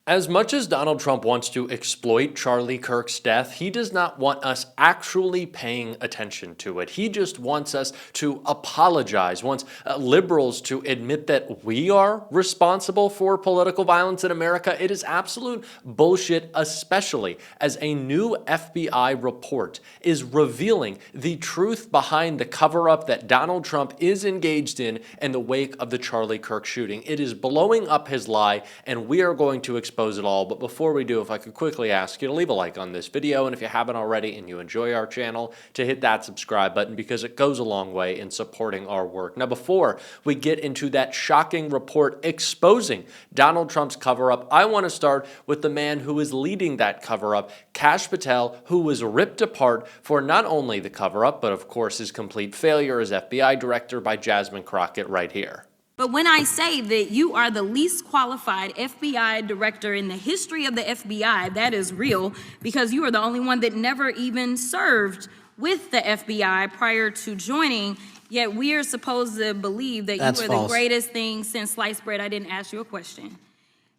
As much as Donald Trump wants to exploit Charlie Kirk's death, he does not want us actually paying attention to it. He just wants us to apologize, wants liberals to admit that we are responsible for political violence in America. It is absolute bullshit, especially as a new FBI report is revealing the truth behind the cover-up that Donald Trump is engaged in the wake of the Charlie Kirk shooting. It is blowing up his lie, and we are going to expose it all. But before we do, if I could quickly ask you to leave a like on this video, and if you haven't already and you enjoy our channel, to hit that subscribe button because it goes a long way in supporting our work. Now, before we get into that shocking report exposing Donald Trump's cover-up, I want to start with the man who is leading that cover-up, Kash Patel, who was ripped apart for not only the cover-up, but of course his complete failure as FBI director by Jasmine Crockett right here. But when I say that you are the least qualified FBI director in the history of the FBI, that is real, because you are the only one that never even served with the FBI prior to joining, yet we are supposed to believe that you are the greatest thing since sliced bread. I didn't ask you a question.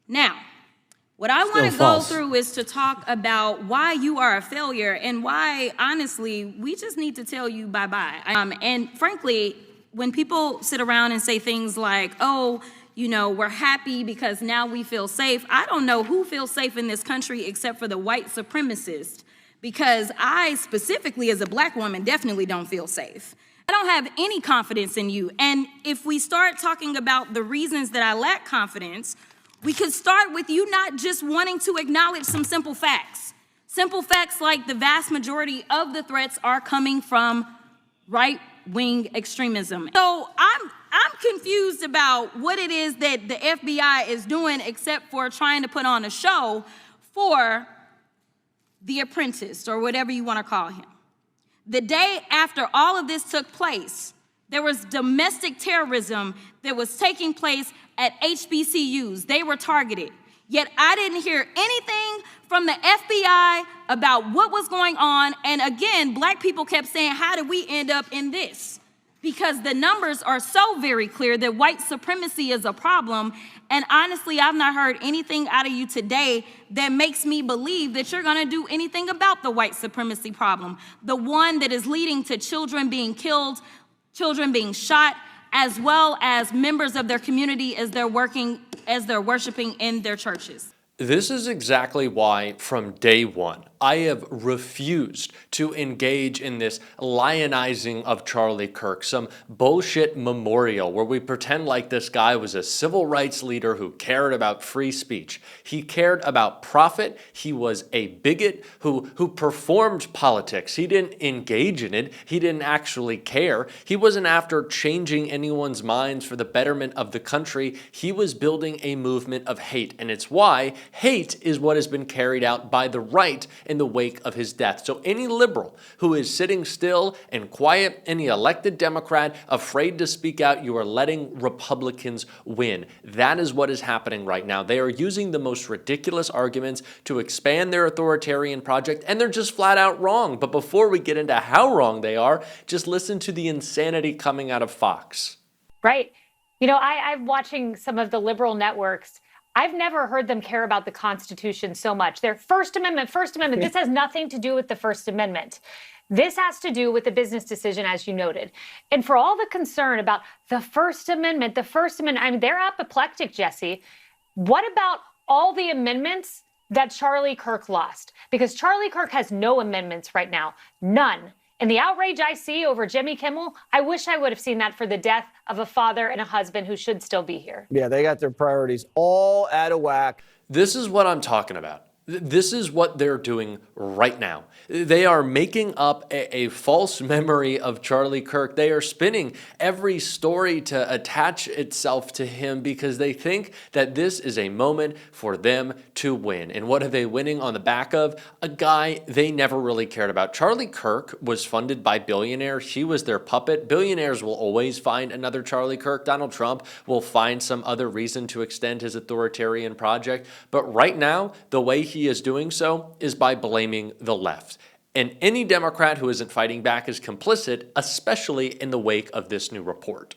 Now, what I want to go through is to talk about why you are a failure and why, honestly, we just need to tell you bye-bye. And frankly, when people sit around and say things like, oh, you know, we're happy because now we feel safe, I don't know who feels safe in this country except for the white supremacists, because I specifically as a black woman definitely don't feel safe. I don't have any confidence in you. And if we start talking about the reasons that I lack confidence, we could start with you not just wanting to acknowledge some simple facts. Simple facts like the vast majority of the threats are coming from right-wing extremism. So I'm confused about what it is that the FBI is doing except for trying to put on a show for the apprentice or whatever you want to call him. The day after all of this took place, there was domestic terrorism that was taking place at HBCUs. They were targeted. Yet I didn't hear anything from the FBI about what was going on. And again, black people kept saying, how did we end up in this? Because the numbers are so very clear that white supremacy is a problem. And honestly, I've not heard anything out of you today that makes me believe that you're going to do anything about the white supremacy problem. The one that is leading to children being killed, children being shot, as well as members of their community as they're worshiping in their churches. This is exactly why, from day one, I have refused to engage in this lionizing of Charlie Kirk, some bullshit memorial where we pretend like this guy was a civil rights leader who cared about free speech. He cared about profit. He was a bigot who performed politics. He didn't engage in it. He didn't actually care. He wasn't after changing anyone's minds for the betterment of the country. He was building a movement of hate, and it's why hate is what has been carried out by the right in the wake of his death. So any liberal who is sitting still and quiet, any elected Democrat afraid to speak out, you are letting Republicans win. That is what is happening right now. They are using the most ridiculous arguments to expand their authoritarian project, and they're just flat out wrong. But before we get into how wrong they are, just listen to the insanity coming out of Fox. Right. You know, I'm watching some of the liberal networks. I've never heard them care about the Constitution so much. Their First Amendment. This has nothing to do with the First Amendment. This has to do with the business decision, as you noted. And for all the concern about the First Amendment, I mean, they're apoplectic, Jesse. What about all the amendments that Charlie Kirk lost? Because Charlie Kirk has no amendments right now, none. And the outrage I see over Jimmy Kimmel, I wish I would have seen that for the death of a father and a husband who should still be here. Yeah, they got their priorities all out of whack. This is what I'm talking about. This is what they're doing right now. They are making up a false memory of Charlie Kirk. They are spinning every story to attach itself to him because they think that this is a moment for them to win. And what are they winning on the back of? A guy they never really cared about. Charlie Kirk was funded by billionaires. He was their puppet. Billionaires will always find another Charlie Kirk. Donald Trump will find some other reason to extend his authoritarian project. But right now, the way he is doing so is by blaming the left. And any Democrat who isn't fighting back is complicit, especially in the wake of this new report.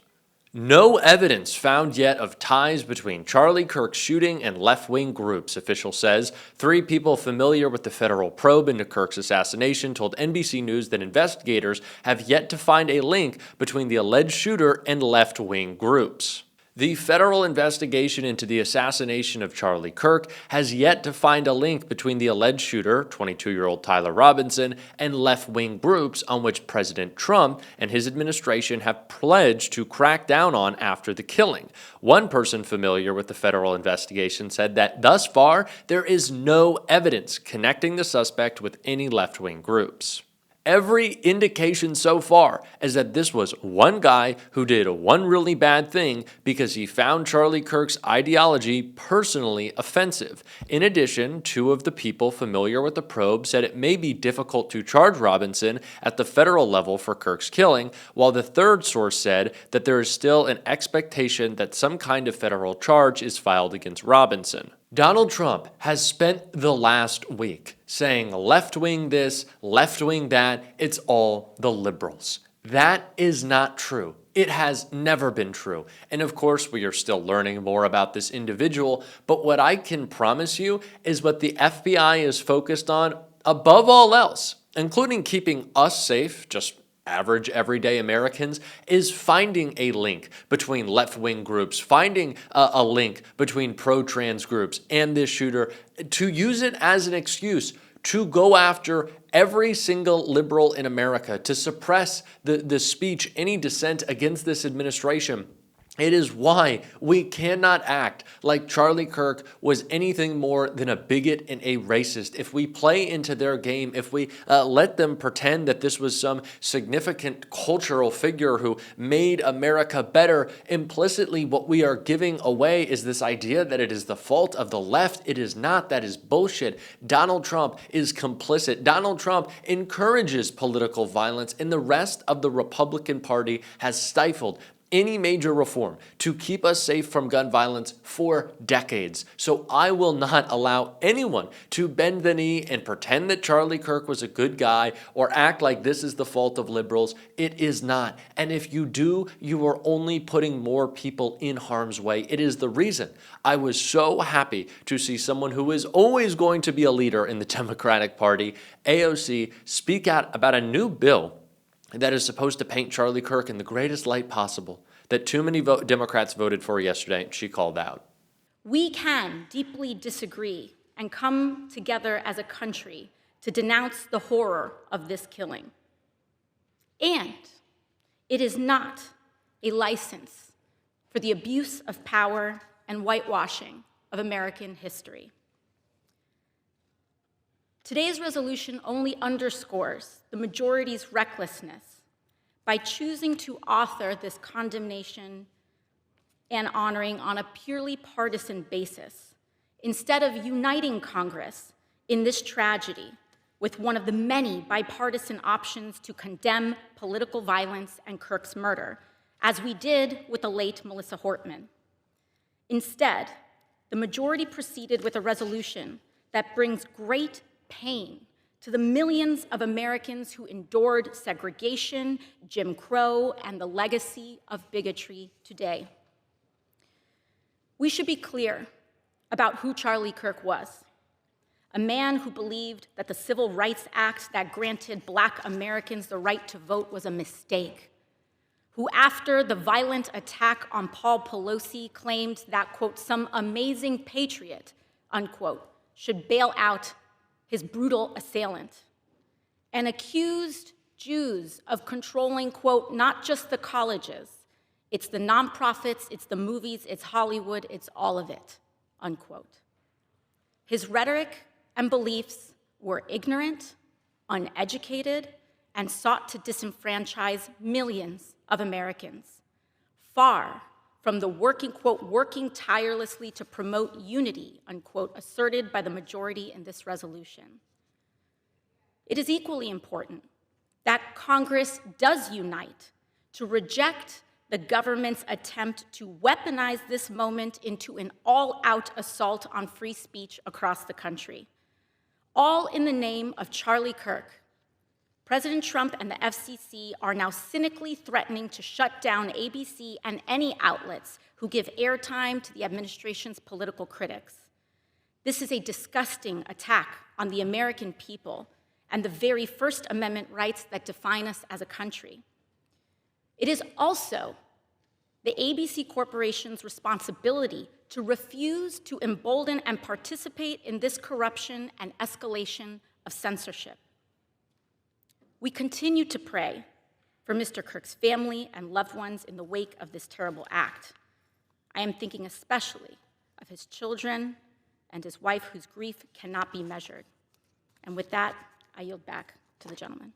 No evidence found yet of ties between Charlie Kirk's shooting and left-wing groups, official says. 3 people familiar with the federal probe into Kirk's assassination told NBC News that investigators have yet to find a link between the alleged shooter and left-wing groups. The federal investigation into the assassination of Charlie Kirk has yet to find a link between the alleged shooter, 22-year-old Tyler Robinson, and left-wing groups on which President Trump and his administration have pledged to crack down on after the killing. One person familiar with the federal investigation said that thus far, there is no evidence connecting the suspect with any left-wing groups. Every indication so far is that this was one guy who did one really bad thing because he found Charlie Kirk's ideology personally offensive. In addition, 2 of the people familiar with the probe said it may be difficult to charge Robinson at the federal level for Kirk's killing, while the 3rd source said that there is still an expectation that some kind of federal charge is filed against Robinson. Donald Trump has spent the last week saying left-wing this, left-wing that, it's all the liberals. That is not true. It has never been true. And of course, we are still learning more about this individual, but what I can promise you is what the FBI is focused on above all else, including keeping us safe, just average everyday Americans, is finding a link between left-wing groups, finding a link between pro-trans groups and this shooter, to use it as an excuse to go after every single liberal in America, to suppress the speech, any dissent against this administration. It is why we cannot act like Charlie Kirk was anything more than a bigot and a racist. If we play into their game, if we let them pretend that this was some significant cultural figure who made America better, implicitly what we are giving away is this idea that it is the fault of the left. It is not. That is bullshit. Donald Trump is complicit. Donald Trump encourages political violence, and the rest of the Republican Party has stifled any major reform to keep us safe from gun violence for decades. So I will not allow anyone to bend the knee and pretend that Charlie Kirk was a good guy or act like this is the fault of liberals. It is not. And if you do, you are only putting more people in harm's way. It is the reason I was so happy to see someone who is always going to be a leader in the Democratic Party, AOC, speak out about a new bill that is supposed to paint Charlie Kirk in the greatest light possible, that too many Democrats voted for yesterday, she called out. We can deeply disagree and come together as a country to denounce the horror of this killing. And it is not a license for the abuse of power and whitewashing of American history. Today's resolution only underscores the majority's recklessness by choosing to author this condemnation and honoring on a purely partisan basis, instead of uniting Congress in this tragedy with one of the many bipartisan options to condemn political violence and Kirk's murder, as we did with the late Melissa Hortman. Instead, the majority proceeded with a resolution that brings great pain to the millions of Americans who endured segregation, Jim Crow, and the legacy of bigotry today. We should be clear about who Charlie Kirk was. A man who believed that the Civil Rights Act that granted Black Americans the right to vote was a mistake. Who, after the violent attack on Paul Pelosi, claimed that, quote, some amazing patriot, unquote, should bail out his brutal assailant, and accused Jews of controlling, quote, not just the colleges, it's the nonprofits, it's the movies, it's Hollywood, it's all of it, unquote. His rhetoric and beliefs were ignorant, uneducated, and sought to disenfranchise millions of Americans, far from the working, quote, working tirelessly to promote unity, unquote, asserted by the majority in this resolution. It is equally important that Congress does unite to reject the government's attempt to weaponize this moment into an all-out assault on free speech across the country, all in the name of Charlie Kirk, President Trump and the FCC are now cynically threatening to shut down ABC and any outlets who give airtime to the administration's political critics. This is a disgusting attack on the American people and the very First Amendment rights that define us as a country. It is also the ABC Corporation's responsibility to refuse to embolden and participate in this corruption and escalation of censorship. We continue to pray for Mr. Kirk's family and loved ones in the wake of this terrible act. I am thinking especially of his children and his wife, whose grief cannot be measured. And with that, I yield back to the gentleman.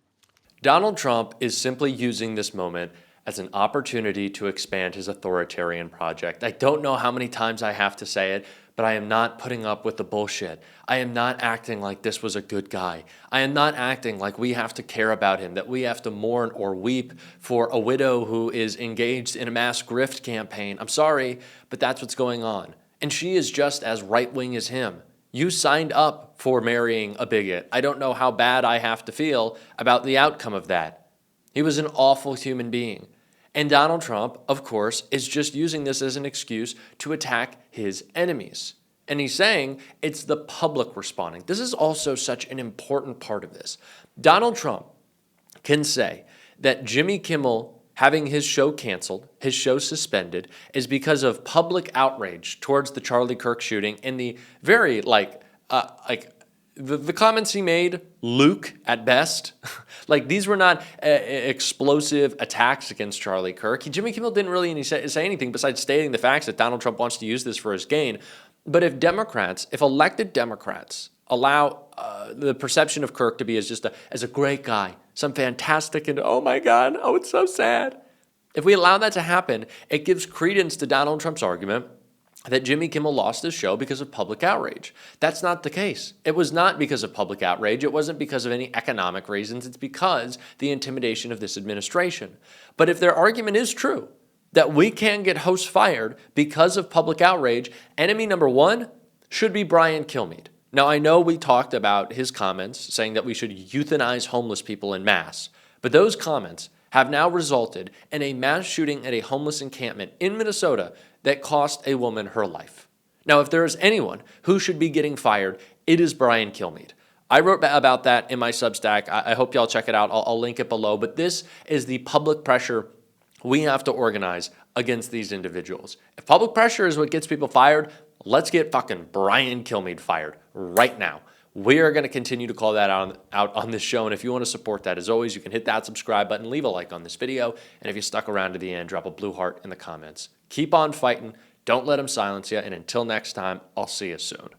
Donald Trump is simply using this moment as an opportunity to expand his authoritarian project. I don't know how many times I have to say it, but I am not putting up with the bullshit. I am not acting like this was a good guy. I am not acting like we have to care about him, that we have to mourn or weep for a widow who is engaged in a mass grift campaign. I'm sorry, but that's what's going on. And she is just as right-wing as him. You signed up for marrying a bigot. I don't know how bad I have to feel about the outcome of that. He was an awful human being. And Donald Trump, of course, is just using this as an excuse to attack his enemies. And he's saying it's the public responding. This is also such an important part of this. Donald Trump can say that Jimmy Kimmel having his show canceled, his show suspended, is because of public outrage towards the Charlie Kirk shooting and the very, the comments he made, Luke at best. These were not explosive attacks against Charlie Kirk. Jimmy Kimmel didn't really say anything besides stating the facts that Donald Trump wants to use this for his gain. But if elected Democrats allow the perception of Kirk to be as a great guy, some fantastic, and oh my God, oh, it's so sad. If we allow that to happen, it gives credence to Donald Trump's argument that Jimmy Kimmel lost his show because of public outrage. That's not the case. It was not because of public outrage. It wasn't because of any economic reasons. It's because the intimidation of this administration. But if their argument is true, that we can get hosts fired because of public outrage, enemy number one should be Brian Kilmeade. Now, I know we talked about his comments saying that we should euthanize homeless people en masse, but those comments have now resulted in a mass shooting at a homeless encampment in Minnesota that cost a woman her life. Now, if there is anyone who should be getting fired, it is Brian Kilmeade. I wrote about that in my Substack. I hope y'all check it out. I'll link it below. But this is the public pressure we have to organize against these individuals. If public pressure is what gets people fired, let's get fucking Brian Kilmeade fired right now. We are going to continue to call that out on this show. And if you want to support that, as always, you can hit that subscribe button, leave a like on this video. And if you stuck around to the end, drop a blue heart in the comments. Keep on fighting. Don't let them silence you. And until next time, I'll see you soon.